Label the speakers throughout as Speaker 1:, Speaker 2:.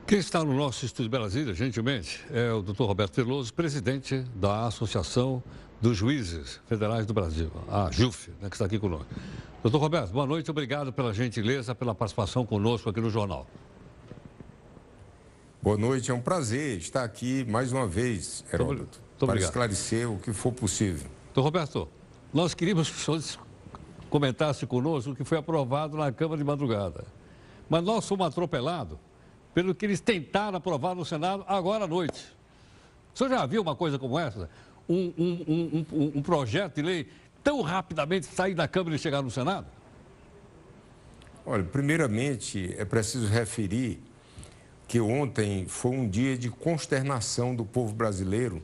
Speaker 1: Quem está no nosso estúdio de Brasília, gentilmente, é o Dr. Roberto Veloso, presidente da Associação dos Juízes Federais do Brasil, a JUF, que está aqui conosco. Dr. Roberto, boa noite, obrigado pela gentileza, pela participação conosco aqui no jornal.
Speaker 2: Boa noite, é um prazer estar aqui mais uma vez, Heródoto, para esclarecer o que for possível.
Speaker 1: Dr. Roberto, nós queríamos que o senhor comentasse conosco o que foi aprovado na Câmara de madrugada, mas nós fomos atropelados pelo que eles tentaram aprovar no Senado agora à noite. O senhor já viu uma coisa como essa? Um projeto de lei tão rapidamente sair da Câmara e chegar no Senado?
Speaker 2: Olha, primeiramente é preciso referir que ontem foi um dia de consternação do povo brasileiro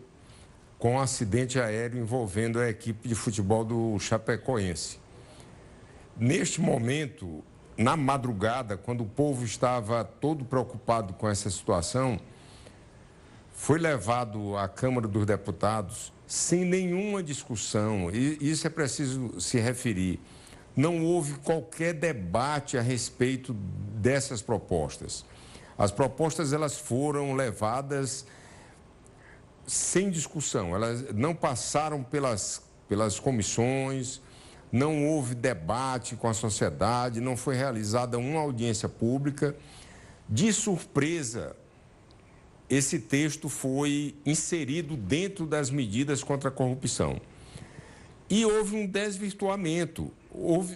Speaker 2: com um acidente aéreo envolvendo a equipe de futebol do Chapecoense. Neste momento, na madrugada, quando o povo estava todo preocupado com essa situação, foi levado à Câmara dos Deputados sem nenhuma discussão, e isso é preciso se referir. Não houve qualquer debate a respeito dessas propostas. As propostas elas foram levadas sem discussão, elas não passaram pelas comissões, não houve debate com a sociedade, não foi realizada uma audiência pública. De surpresa, esse texto foi inserido dentro das medidas contra a corrupção. E houve um desvirtuamento,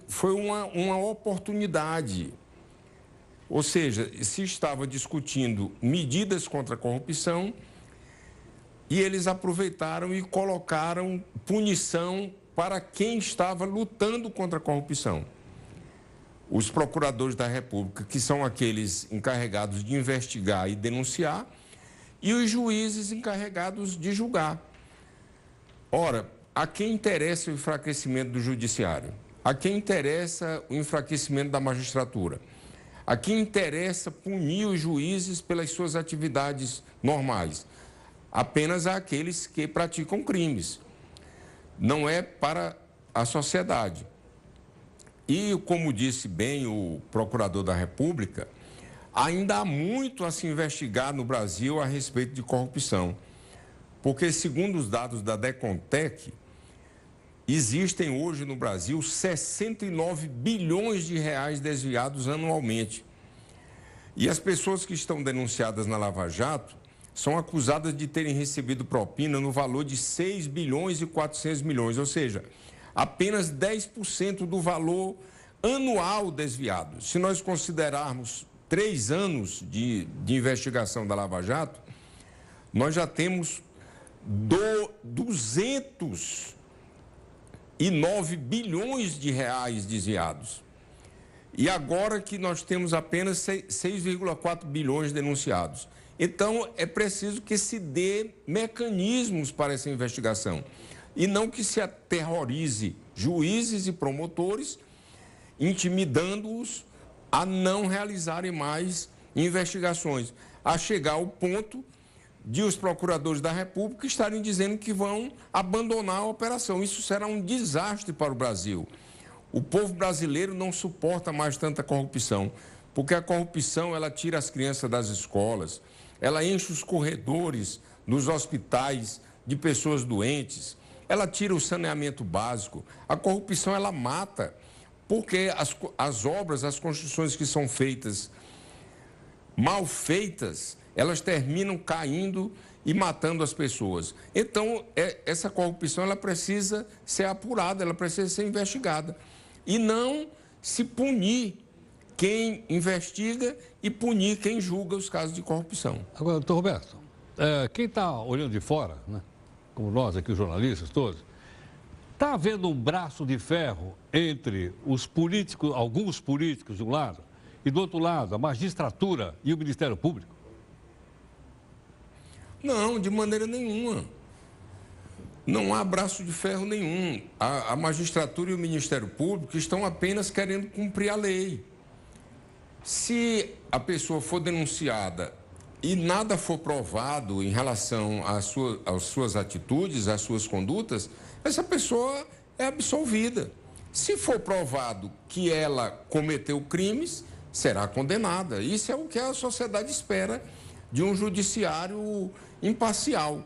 Speaker 2: foi uma oportunidade. Ou seja, se estava discutindo medidas contra a corrupção e eles aproveitaram e colocaram punição para quem estava lutando contra a corrupção. Os procuradores da República, que são aqueles encarregados de investigar e denunciar, e os juízes encarregados de julgar. Ora, a quem interessa o enfraquecimento do judiciário? A quem interessa o enfraquecimento da magistratura? A quem interessa punir os juízes pelas suas atividades normais? Apenas àqueles que praticam crimes. Não é para a sociedade. E, como disse bem o procurador da República, ainda há muito a se investigar no Brasil a respeito de corrupção. Porque, segundo os dados da Decontec, existem hoje no Brasil 69 bilhões de reais desviados anualmente. E as pessoas que estão denunciadas na Lava Jato são acusadas de terem recebido propina no valor de 6 bilhões e 400 milhões, ou seja, apenas 10% do valor anual desviado. Se nós considerarmos 3 anos de investigação da Lava Jato, nós já temos 209 bilhões de reais desviados. E agora que nós temos apenas 6,4 bilhões denunciados. Então, é preciso que se dê mecanismos para essa investigação e não que se aterrorize juízes e promotores, intimidando-os a não realizarem mais investigações, a chegar ao ponto de os procuradores da República estarem dizendo que vão abandonar a operação. Isso será um desastre para o Brasil. O povo brasileiro não suporta mais tanta corrupção, porque a corrupção ela tira as crianças das escolas, ela enche os corredores nos hospitais de pessoas doentes, ela tira o saneamento básico. A corrupção, ela mata, porque as obras, as construções que são feitas, mal feitas, elas terminam caindo e matando as pessoas. Então, essa corrupção, ela precisa ser apurada, ela precisa ser investigada. E não se punir quem investiga e punir quem julga os casos de corrupção.
Speaker 1: Agora, doutor Roberto, quem está olhando de fora, né, como nós aqui, os jornalistas todos, está havendo um braço de ferro entre os políticos, alguns políticos de um lado, e do outro lado, a magistratura e o Ministério Público?
Speaker 2: Não, de maneira nenhuma. Não há braço de ferro nenhum. A magistratura e o Ministério Público estão apenas querendo cumprir a lei. Se a pessoa for denunciada e nada for provado em relação às suas atitudes, às suas condutas, essa pessoa é absolvida. Se for provado que ela cometeu crimes, será condenada. Isso é o que a sociedade espera de um judiciário imparcial.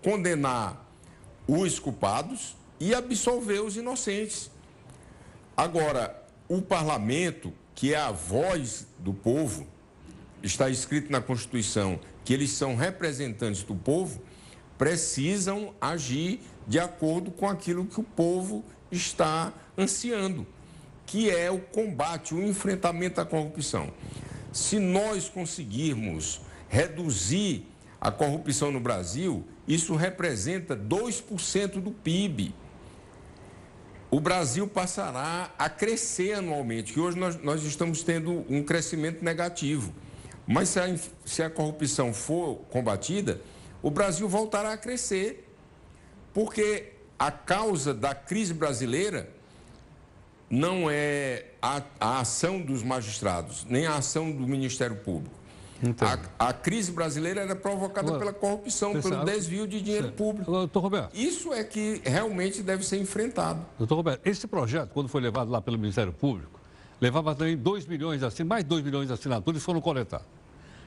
Speaker 2: Condenar os culpados e absolver os inocentes. Agora, o parlamento, que é a voz do povo, está escrito na Constituição que eles são representantes do povo, precisam agir de acordo com aquilo que o povo está ansiando, que é o combate, o enfrentamento à corrupção. Se nós conseguirmos reduzir a corrupção no Brasil, isso representa 2% do PIB. O Brasil passará a crescer anualmente, que hoje nós estamos tendo um crescimento negativo. Mas se a corrupção for combatida, o Brasil voltará a crescer, porque a causa da crise brasileira não é a ação dos magistrados, nem a ação do Ministério Público. A crise brasileira era provocada pela corrupção, pelo desvio de dinheiro público.
Speaker 1: Doutor Roberto.
Speaker 2: Isso é que realmente deve ser enfrentado.
Speaker 1: Doutor Roberto, esse projeto, quando foi levado lá pelo Ministério Público, levava também 2 milhões, mais 2 milhões de assinaturas foram coletados.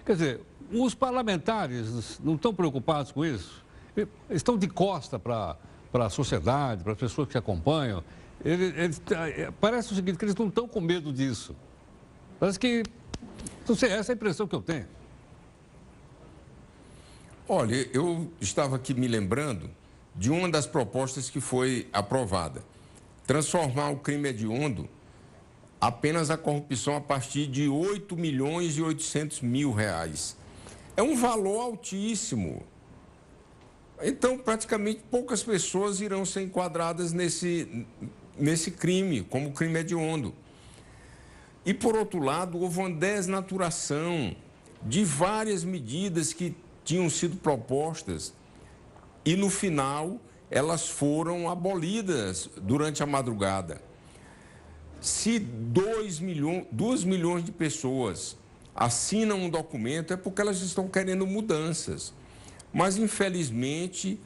Speaker 1: Quer dizer, os parlamentares não estão preocupados com isso? Estão de costa para a sociedade, para as pessoas que acompanham. Parece o seguinte, que eles não estão com medo disso. Parece que, não sei, essa é a impressão que eu tenho.
Speaker 2: Olha, eu estava aqui me lembrando de uma das propostas que foi aprovada. Transformar o crime hediondo apenas a corrupção a partir de 8 milhões e 800 mil reais. É um valor altíssimo. Então, praticamente, poucas pessoas irão ser enquadradas nesse crime, como crime hediondo. E, por outro lado, houve uma desnaturação de várias medidas que tinham sido propostas e, no final, elas foram abolidas durante a madrugada. Se 2 milhões de pessoas assinam um documento, é porque elas estão querendo mudanças. Mas, infelizmente,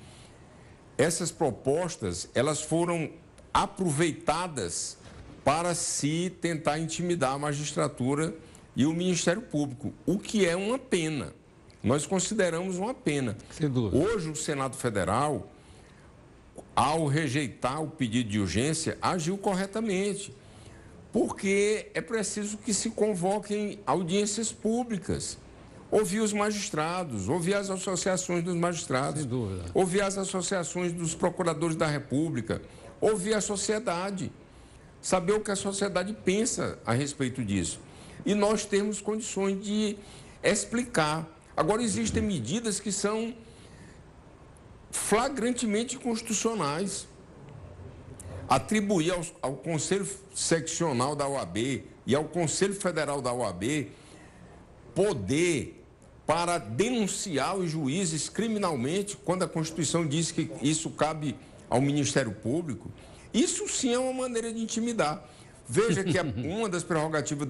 Speaker 2: essas propostas, elas foram aproveitadas para se tentar intimidar a magistratura e o Ministério Público, o que é uma pena. Nós consideramos uma pena.
Speaker 1: Sem dúvida.
Speaker 2: Hoje, o Senado Federal, ao rejeitar o pedido de urgência, agiu corretamente, porque é preciso que se convoquem audiências públicas, ouvir os magistrados, ouvir as associações dos magistrados, ouvir as associações dos procuradores da República, ouvir a sociedade, saber o que a sociedade pensa a respeito disso. E nós temos condições de explicar. Agora, existem medidas que são flagrantemente inconstitucionais. Atribuir ao Conselho Seccional da OAB e ao Conselho Federal da OAB poder para denunciar os juízes criminalmente, quando a Constituição diz que isso cabe ao Ministério Público, isso sim é uma maneira de intimidar. Veja que uma das prerrogativas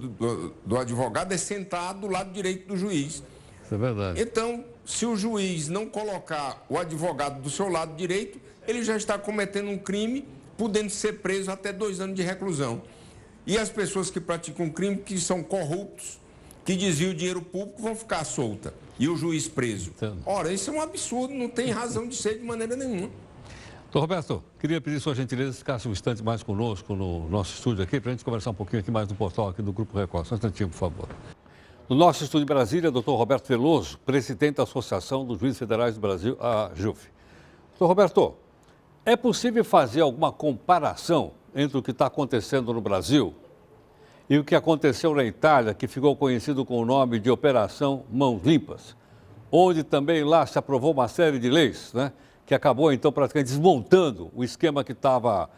Speaker 2: do advogado é sentar do lado direito do juiz.
Speaker 1: Isso é verdade.
Speaker 2: Então, se o juiz não colocar o advogado do seu lado direito, ele já está cometendo um crime, podendo ser preso até 2 anos de reclusão. E as pessoas que praticam crime, que são corruptos, que desviam o dinheiro público, vão ficar soltas. E o juiz preso. Ora, isso é um absurdo, não tem razão de ser de maneira nenhuma.
Speaker 1: Doutor Roberto, queria pedir sua gentileza, ficasse um instante mais conosco no nosso estúdio aqui, para a gente conversar um pouquinho aqui mais no portal aqui do Grupo Record. Só um instantinho, por favor. No nosso estúdio de Brasília, doutor Roberto Veloso, presidente da Associação dos Juízes Federais do Brasil, a JUF. Doutor Roberto, é possível fazer alguma comparação entre o que está acontecendo no Brasil e o que aconteceu na Itália, que ficou conhecido com o nome de Operação Mãos Limpas, onde também lá se aprovou uma série de leis, né, que acabou então praticamente desmontando o esquema que estava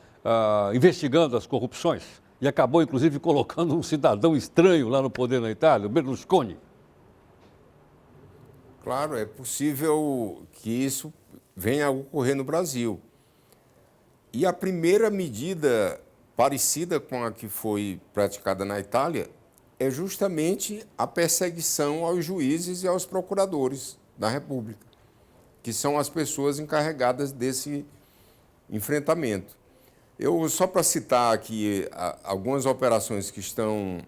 Speaker 1: investigando as corrupções e acabou inclusive colocando um cidadão estranho lá no poder na Itália, o Berlusconi?
Speaker 2: Claro, é possível que isso venha a ocorrer no Brasil. E a primeira medida parecida com a que foi praticada na Itália é justamente a perseguição aos juízes e aos procuradores da República, que são as pessoas encarregadas desse enfrentamento. Só para citar aqui algumas operações que estão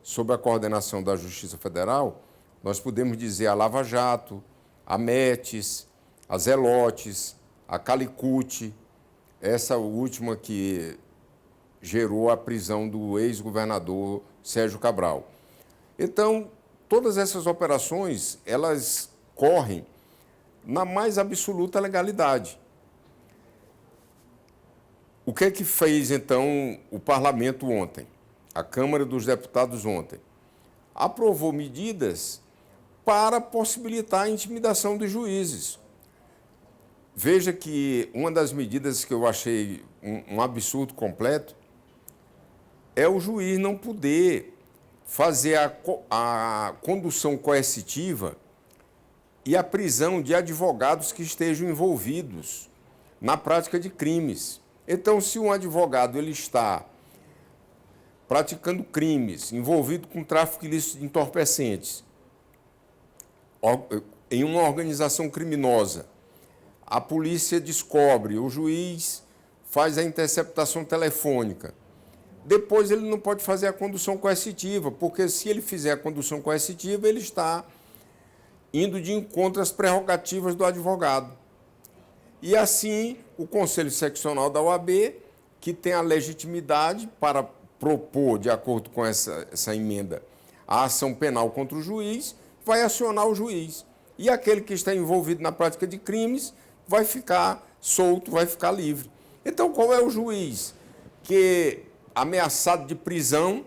Speaker 2: sob a coordenação da Justiça Federal, nós podemos dizer a Lava Jato, a Metis, a Zelotes, a Calicut, essa última que gerou a prisão do ex-governador Sérgio Cabral. Então, todas essas operações, elas correm na mais absoluta legalidade. O que é que fez, então, o Parlamento ontem? A Câmara dos Deputados ontem? Aprovou medidas para possibilitar a intimidação dos juízes. Veja que uma das medidas que eu achei um absurdo completo é o juiz não poder fazer a condução coercitiva e a prisão de advogados que estejam envolvidos na prática de crimes. Então, se um advogado ele está praticando crimes, envolvido com tráfico ilícito de entorpecentes, em uma organização criminosa, a polícia descobre, o juiz faz a interceptação telefônica. Depois ele não pode fazer a condução coercitiva, porque se ele fizer a condução coercitiva, ele está indo de encontro às prerrogativas do advogado. E assim, o Conselho Seccional da OAB, que tem a legitimidade para propor, de acordo com essa emenda, a ação penal contra o juiz, vai acionar o juiz. E aquele que está envolvido na prática de crimes vai ficar solto, vai ficar livre. Então, qual é o juiz que, ameaçado de prisão,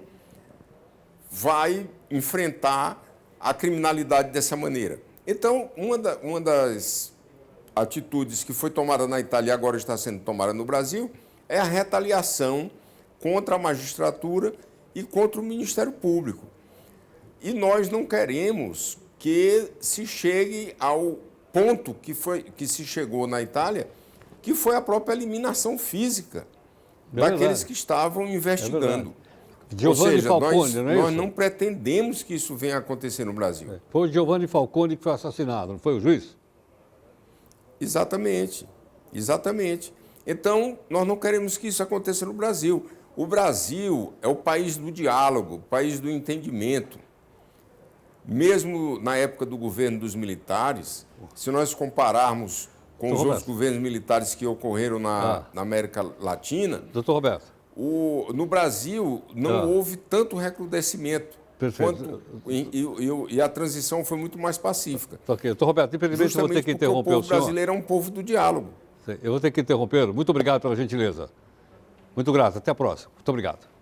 Speaker 2: vai enfrentar a criminalidade dessa maneira? Então, uma das atitudes que foi tomada na Itália e agora está sendo tomada no Brasil é a retaliação contra a magistratura e contra o Ministério Público. E nós não queremos que se chegue ao ponto que se chegou na Itália, que foi a própria eliminação física daqueles que estavam investigando. Ou seja,
Speaker 1: Falcone,
Speaker 2: nós não pretendemos que isso venha a acontecer no Brasil.
Speaker 1: Foi o Giovanni Falcone que foi assassinado, não foi o juiz?
Speaker 2: Exatamente, exatamente. Então, nós não queremos que isso aconteça no Brasil. O Brasil é o país do diálogo, o país do entendimento. Mesmo na época do governo dos militares, se nós compararmos com os outros governos militares que ocorreram na América Latina,
Speaker 1: doutor Roberto,
Speaker 2: no Brasil não houve tanto recrudescimento.
Speaker 1: Perfeito.
Speaker 2: E a transição foi muito mais pacífica.
Speaker 1: Ok, doutor Roberto, infelizmente eu vou ter que interromper o senhor.
Speaker 2: O povo brasileiro é um povo do diálogo.
Speaker 1: Eu vou ter que interrompê-lo. Muito obrigado pela gentileza. Muito grato. Até a próxima. Muito obrigado.